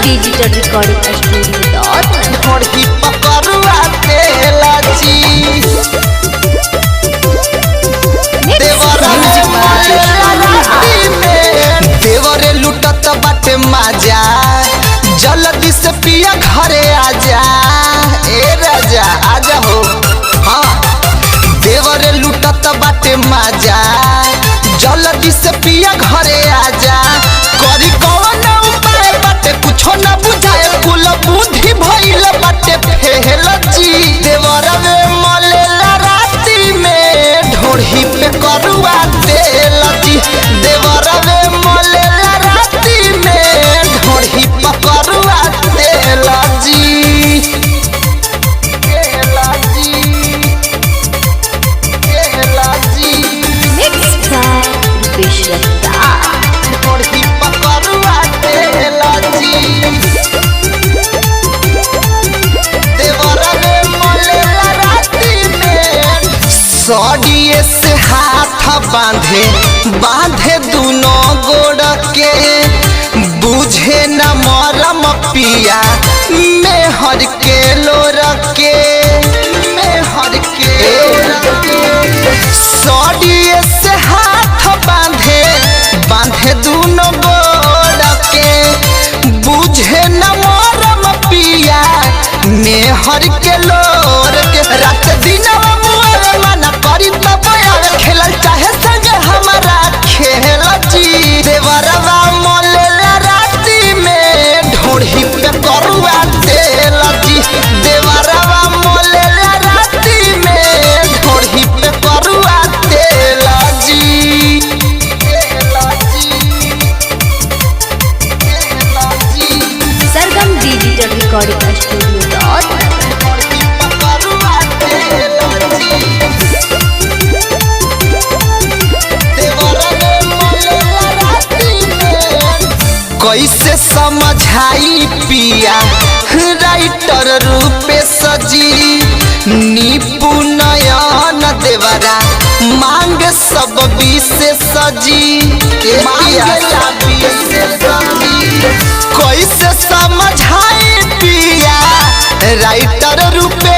digital recording studio थोड़ी पकड़ुआ तेला जी देवरे लुटत बाटे माजा जल्दी से पिया घरे आजा ए राजा आजा हो हाँ देवरे लुटत बाटे माजा जल्दी से पिया घरे आजा करी कौन उपाय बाटे कुछो न बुझाए कुल बुद्धि भइल बाटे फेल जी देवरवे मलेला राती में ढोढ़ी पे करुआ तेल जी देवरवे मलेला राती में ढोढ़ी पे करुआ तेल जी मिक्स बाय रुपेश रफ्तार ढोढ़ी पे करुआ तेल जी देवरवे मलेला राती में सड़िए से हाथ बांधे दोनों गोड़ के बुझे न मरम पिया में हर के लोर के सड़िए से हाथ बांधे दोनों गोड़ के बुझे न मरम पिया में हर के लोर के रात दिन मना करी तब खेलल चाहे संगे हमारा खेल जी देवरवा मलेला राती में ढोढ़ी पे करुआ तेल जी देवरवा मलेला राती में ढोढ़ी पे करुआ तेल जी सरगम डिजिटल रिकॉर्डिंग स्टूडियो कैसे समझाई पिया राइटर रूपे सजी निपुणयन देवरा मांग सब विशे सजी कैसे समझाई पिया राइटर रूपे